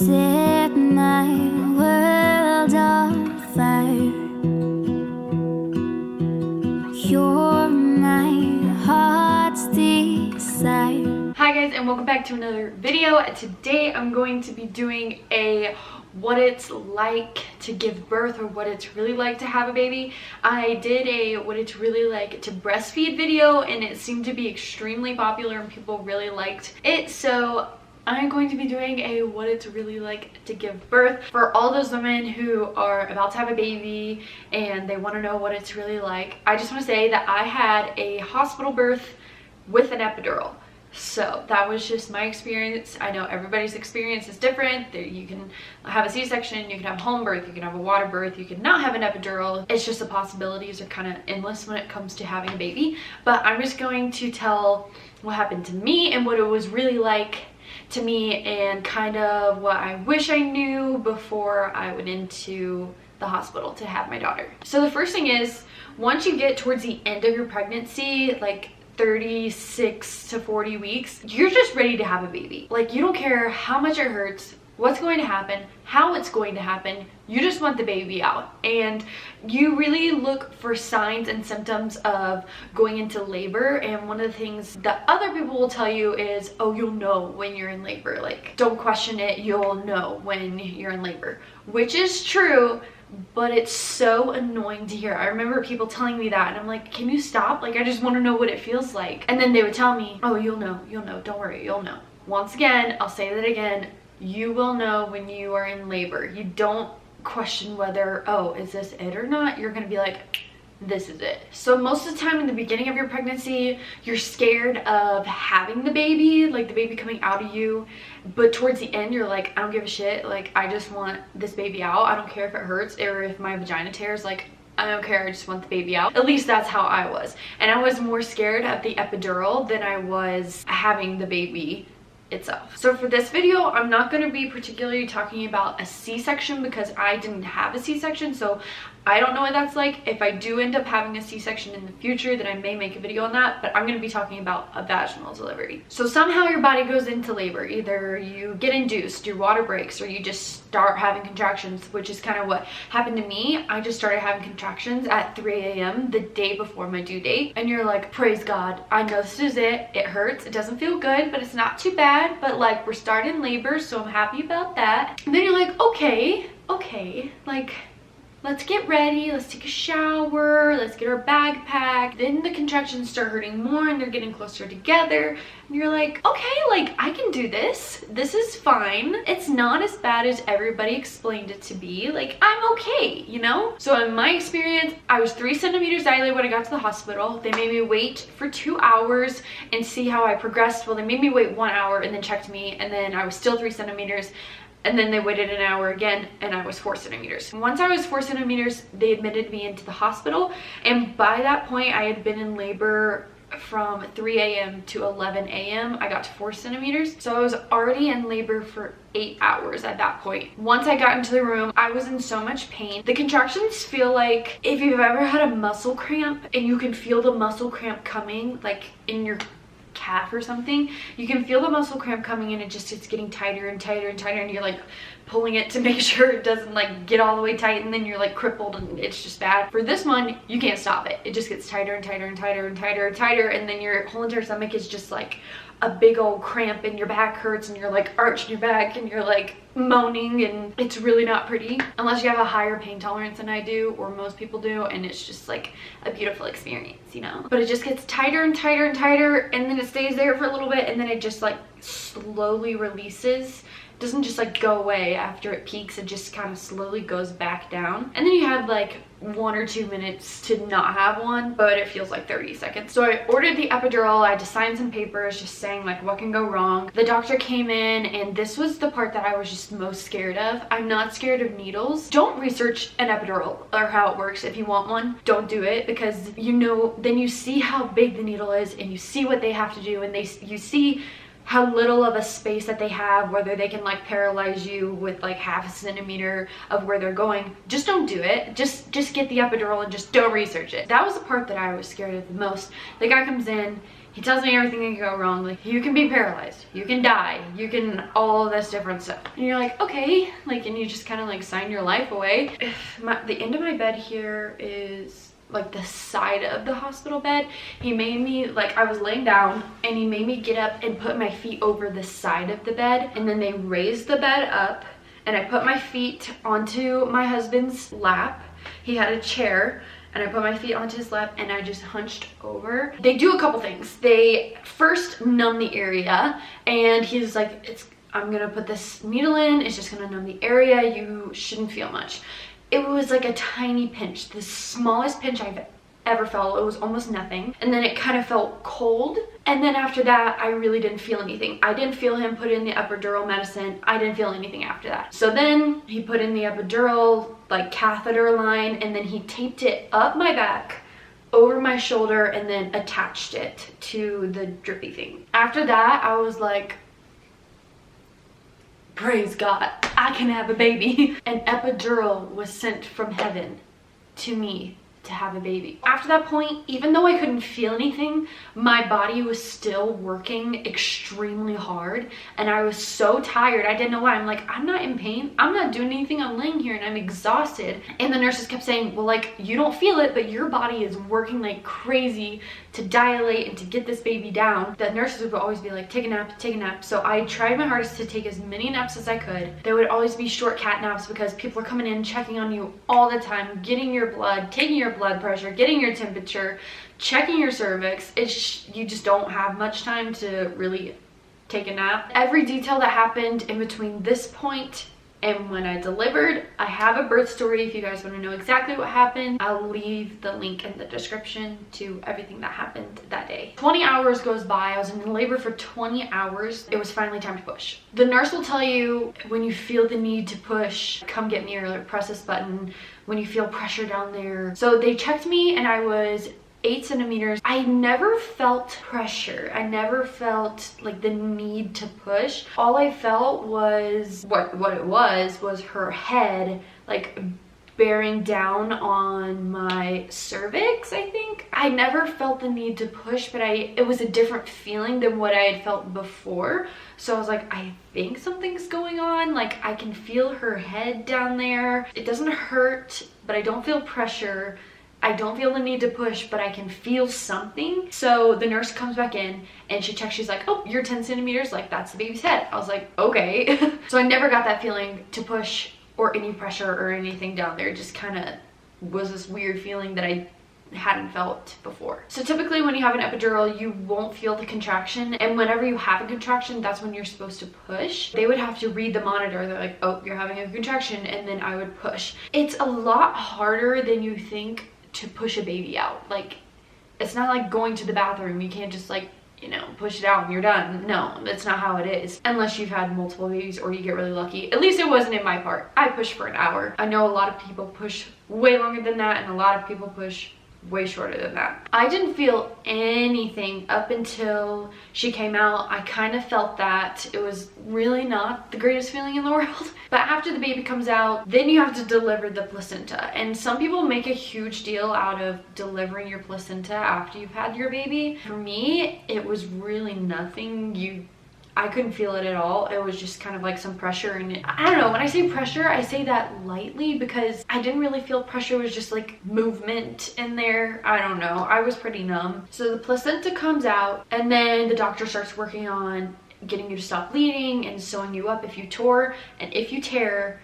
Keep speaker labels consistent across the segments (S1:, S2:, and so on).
S1: set my world on fire. You're my heart's desire.
S2: Hi guys, and welcome back to another video. Today I'm going to be doing a what it's like to give birth, or what it's really like to have a baby. I did a what it's really like to breastfeed video, and it seemed to be extremely popular and people really liked it, so I'm going to be doing a what it's really like to give birth for all those women who are about to have a baby and they want to know what it's really like. I just want to say that I had a hospital birth with an epidural. So that was just my experience. I know everybody's experience is different. You can have a C-section, you can have home birth, you can have a water birth, you can not have an epidural. It's just the possibilities are kind of endless when it comes to having a baby. But I'm just going to tell what happened to me and what it was really like to me, and kind of what I wish I knew before I went into the hospital to have my daughter. So the first thing is, once you get towards the end of your pregnancy, like 36 to 40 weeks, you're just ready to have a baby. Like, you don't care how much it hurts, what's going to happen, how it's going to happen. You just want the baby out, and you really look for signs and symptoms of going into labor. And one of the things that other people will tell you is, oh, you'll know when you're in labor. Like, don't question it, you'll know when you're in labor, which is true. But it's so annoying to hear. I remember people telling me that, and I'm like, can you stop? Like, I just want to know what it feels like. And then they would tell me, oh, you'll know, don't worry, you'll know. Once again, I'll say that again, you will know when you are in labor. You don't question whether, oh, is this it or not? You're gonna be like, this is it. So most of the time in the beginning of your pregnancy, you're scared of having the baby, like the baby coming out of you. But towards the end, you're like, I don't give a shit. Like, I just want this baby out. I don't care if it hurts or if my vagina tears. Like, I don't care, I just want the baby out. At least that's how I was. And I was more scared of the epidural than I was having the baby itself. So for this video, I'm not going to be particularly talking about a C-section because I didn't have a C-section, so I don't know what that's like. If I do end up having a C-section in the future, then I may make a video on that, but I'm going to be talking about a vaginal delivery. So somehow your body goes into labor. Either you get induced, your water breaks, or you just start having contractions, which is kind of what happened to me. I just started having contractions at 3 a.m. the day before my due date, and you're like, praise God, I know this is it. It hurts, it doesn't feel good, but it's not too bad, but like, we're starting labor, so I'm happy about that. And then you're like, okay, like, let's get ready, let's take a shower, let's get our bag packed. Then the contractions start hurting more and they're getting closer together. And you're like, okay, like, I can do this. This is fine. It's not as bad as everybody explained it to be. Like, I'm okay, you know? So in my experience, I was 3 centimeters dilated when I got to the hospital. They made me wait for 2 hours and see how I progressed. Well, they made me wait 1 hour and then checked me, and then I was still 3 centimeters. And then they waited an hour again, and I was 4 centimeters. Once I was 4 centimeters, they admitted me into the hospital. And by that point, I had been in labor from 3 a.m. to 11 a.m. I got to 4 centimeters. So I was already in labor for 8 hours at that point. Once I got into the room, I was in so much pain. The contractions feel like if you've ever had a muscle cramp and you can feel the muscle cramp coming, like in your calf or something, you can feel the muscle cramp coming, and it's getting tighter and tighter and tighter, and you're like pulling it to make sure it doesn't like get all the way tight, and then you're like crippled and it's just bad. For this one, you can't stop it. It just gets tighter and tighter and tighter and tighter and tighter, and then your whole entire stomach is just like a big old cramp, and your back hurts, and you're like arching your back, and you're like moaning, and it's really not pretty unless you have a higher pain tolerance than I do, or most people do, and it's just like a beautiful experience, you know? But it just gets tighter and tighter and tighter, and then it stays there for a little bit, and then it just like slowly releases. It doesn't just like go away after it peaks, it just kind of slowly goes back down, and then you have like 1 or 2 minutes to not have one, but it feels like 30 seconds. So I ordered the epidural. I had to sign some papers just saying like what can go wrong. The doctor came in, and this was the part that I was just most scared of. I'm not scared of needles. Don't research an epidural or how it works. If you want one, don't do it, because you know, then you see how big the needle is, and you see what they have to do, and you see how little of a space that they have, whether they can like paralyze you with like half a centimeter of where they're going. Just don't do it. Just get the epidural and just don't research it. That was the part that I was scared of the most. The guy comes in, He tells me everything can go wrong. Like, you can be paralyzed, you can die, you can all this different stuff. And you're like, okay, like, and you just kind of like sign your life away. The end of my bed here is like the side of the hospital bed. He made me, like, I was laying down and he made me get up and put my feet over the side of the bed, and then they raised the bed up and I put my feet onto my husband's lap. He had a chair and I put my feet onto his lap and I just hunched over. They do a couple things. They first numb the area, and he's like, I'm gonna put this needle in, it's just gonna numb the area, you shouldn't feel much. It was like a tiny pinch, the smallest pinch I've ever felt. It was almost nothing, and then it kind of felt cold, and then after that I really didn't feel anything. I didn't feel him put in the epidural medicine. I didn't feel anything after that. So then he put in the epidural, like, catheter line, and then he taped it up my back over my shoulder and then attached it to the drippy thing. After that I was like, praise God, I can have a baby. An epidural was sent from heaven to me to have a baby. After that point, even though I couldn't feel anything, my body was still working extremely hard and I was so tired. I didn't know why. I'm like, I'm not in pain, I'm not doing anything, I'm laying here and I'm exhausted. And the nurses kept saying, well, like, you don't feel it, but your body is working like crazy to dilate and to get this baby down. The nurses would always be like, take a nap, take a nap. So I tried my hardest to take as many naps as I could. There would always be short cat naps because people were coming in, checking on you all the time, getting your blood, taking your blood pressure, getting your temperature, checking your cervix. You just don't have much time to really take a nap. Every detail that happened in between this point and when I delivered, I have a birth story. If you guys want to know exactly what happened, I'll leave the link in the description to everything that happened that day. 20 hours goes by. I was in labor for 20 hours. It was finally time to push. The nurse will tell you when you feel the need to push, come get me, or like, press this button when you feel pressure down there. So they checked me and I was 8 centimeters. I never felt pressure. I never felt like the need to push. All I felt was what it was her head like bearing down on my cervix, I think. I never felt the need to push, but it was a different feeling than what I had felt before. So I was like, I think something's going on. Like, I can feel her head down there. It doesn't hurt, but I don't feel pressure. I don't feel the need to push, but I can feel something. So the nurse comes back in and she checks. She's like, oh, you're 10 centimeters. Like, that's the baby's head. I was like, okay. So I never got that feeling to push or any pressure or anything down there. It just kind of was this weird feeling that I hadn't felt before. So typically when you have an epidural, you won't feel the contraction, and whenever you have a contraction, that's when you're supposed to push. They would have to read the monitor. They're like, oh, you're having a contraction, and then I would push. It's a lot harder than you think to push a baby out. Like, it's not like going to the bathroom. You can't just, like, you know, push it out and you're done. No, that's not how it is, unless you've had multiple babies or you get really lucky. At least it wasn't in my part. I pushed for an hour. I know a lot of people push way longer than that, and a lot of people push way shorter than that. I didn't feel anything up until she came out. I kind of felt that. It was really not the greatest feeling in the world. But after the baby comes out, then you have to deliver the placenta. And some people make a huge deal out of delivering your placenta after you've had your baby. For me, it was really nothing. I couldn't feel it at all. It was just kind of like some pressure, and I don't know, when I say pressure, I say that lightly because I didn't really feel pressure. It was just like movement in there. I don't know. I was pretty numb. So the placenta comes out, and then the doctor starts working on getting you to stop bleeding and sewing you up if you tore, and if you tear,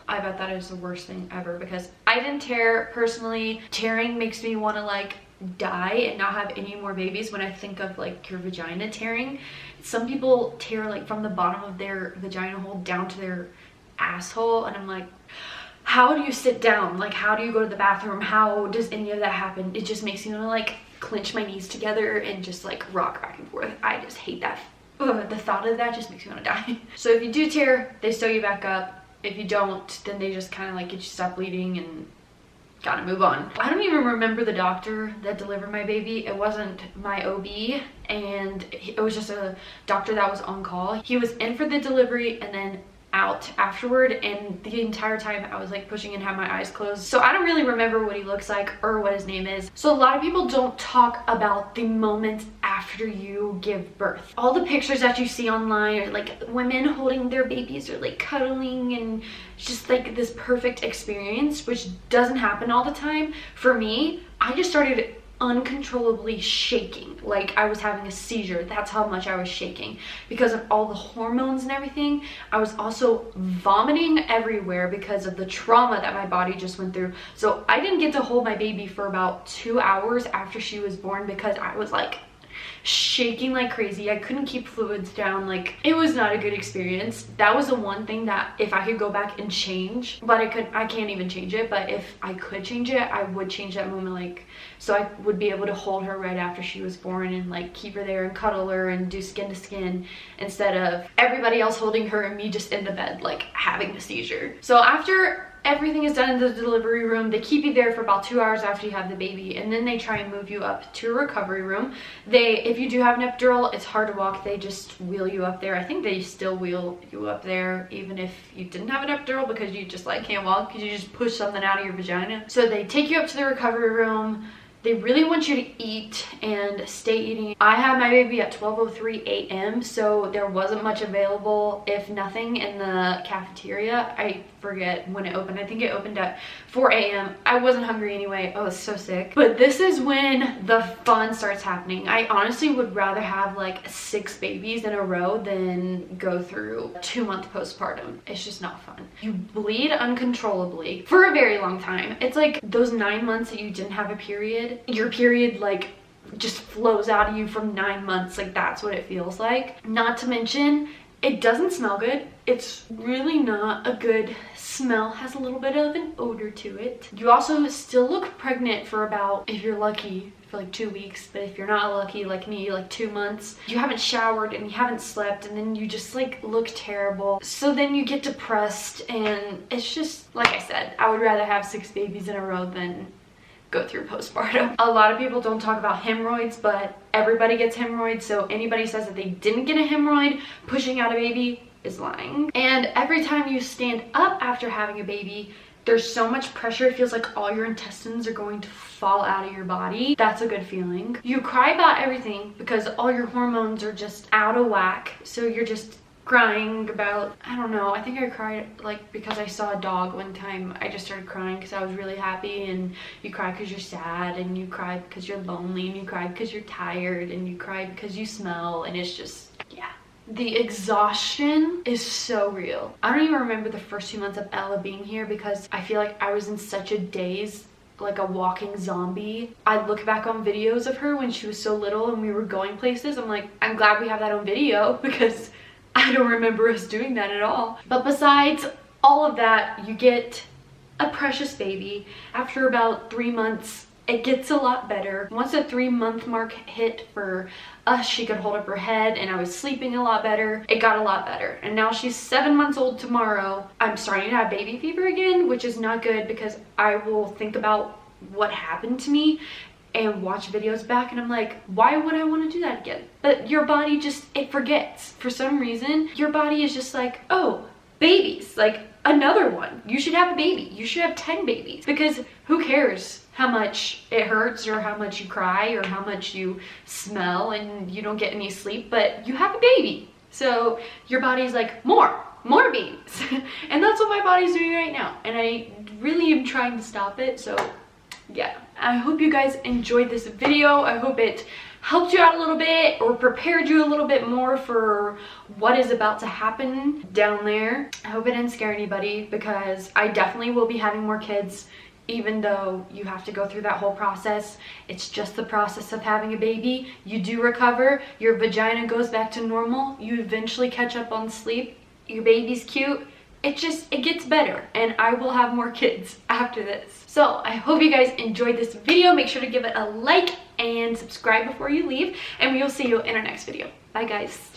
S2: I bet that is the worst thing ever, because I didn't tear personally. Tearing makes me want to like die and not have any more babies when I think of like your vagina tearing. Some people tear like from the bottom of their vagina hole down to their asshole, and I'm like, how do you sit down? Like, how do you go to the bathroom? How does any of that happen? It just makes me want to like clench my knees together and just like rock back and forth. I just hate that. Ugh, the thought of that just makes me want to die. So if you do tear, they sew you back up. If you don't, then they just kind of like get you to stop bleeding and gotta move on. I don't even remember the doctor that delivered my baby. It wasn't my OB, and it was just a doctor that was on call. He was in for the delivery and then out afterward, and the entire time I was like pushing and had my eyes closed, so I don't really remember what he looks like or what his name is. So a lot of people don't talk about the moments after you give birth. All the pictures that you see online are like women holding their babies or like cuddling, and just like this perfect experience, which doesn't happen all the time. For me, I just started uncontrollably shaking, like I was having a seizure. That's how much I was shaking because of all the hormones and everything. I was also vomiting everywhere because of the trauma that my body just went through. So I didn't get to hold my baby for about 2 hours after she was born because I was like shaking like crazy. I couldn't keep fluids down. Like, it was not a good experience. That was the one thing that if I could go back and change, but I can't even change it, but if I could change it, I would change that moment, like, so I would be able to hold her right after she was born and like keep her there and cuddle her and do skin to skin, instead of everybody else holding her and me just in the bed like having a seizure. So after everything is done in the delivery room, they keep you there for about 2 hours after you have the baby, and then they try and move you up to a recovery room. If you do have an epidural, it's hard to walk. They just wheel you up there. I think they still wheel you up there even if you didn't have an epidural, because you just like can't walk because you just push something out of your vagina. So they take you up to the recovery room. They really want you to eat and stay eating. I had my baby at 12:03 a.m. so there wasn't much available, if nothing, in the cafeteria. I forget when it opened. I think it opened at 4 a.m. I wasn't hungry anyway. I was so sick. But this is when the fun starts happening. I honestly would rather have like 6 babies in a row than go through 2-month postpartum. It's just not fun. You bleed uncontrollably for a very long time. It's like those 9 months that you didn't have a period. Your period like just flows out of you from 9 months. Like, that's what it feels like. Not to mention, it doesn't smell good. It's really not a good smell. Has a little bit of an odor to it. You also still look pregnant for about, if you're lucky, for like 2 weeks, but if you're not lucky like me, like 2 months. You haven't showered and you haven't slept, and then you just like look terrible. So then you get depressed, and it's just, like I said, I would rather have 6 babies in a row than go through postpartum. A lot of people don't talk about hemorrhoids, but everybody gets hemorrhoids, so anybody says that they didn't get a hemorrhoid pushing out a baby is lying. And every time you stand up after having a baby, there's so much pressure. It feels like all your intestines are going to fall out of your body. That's a good feeling. You cry about everything because all your hormones are just out of whack, so you're just crying about, I don't know, I think I cried like because I saw a dog one time. I just started crying because I was really happy, and you cry because you're sad, and you cry because you're lonely, and you cry because you're tired, and you cry because you smell, and it's just, yeah. The exhaustion is so real. I don't even remember the first 2 months of Ella being here because I feel like I was in such a daze, like a walking zombie. I look back on videos of her when she was so little and we were going places. I'm like, I'm glad we have that on video because I don't remember us doing that at all. But besides all of that, you get a precious baby. After about 3 months, it gets a lot better. Once the 3-month mark hit for us, she could hold up her head and I was sleeping a lot better. It got a lot better. And now she's 7 months old tomorrow. I'm starting to have baby fever again, which is not good because I will think about what happened to me and watch videos back, and I'm like, why would I want to do that again? But your body just, it forgets. For some reason, your body is just like, oh, babies, like another one. You should have a baby. You should have 10 babies, because who cares how much it hurts or how much you cry or how much you smell and you don't get any sleep, but you have a baby. So your body's like, more babies. And that's what my body's doing right now. And I really am trying to stop it. So yeah, I hope you guys enjoyed this video. I hope it helped you out a little bit or prepared you a little bit more for what is about to happen down there. I hope it didn't scare anybody, because I definitely will be having more kids, even though you have to go through that whole process. It's just the process of having a baby. You do recover, your vagina goes back to normal, you eventually catch up on sleep, your baby's cute. It gets better, and I will have more kids after this. So I hope you guys enjoyed this video. Make sure to give it a like and subscribe before you leave, and we will see you in our next video. Bye guys.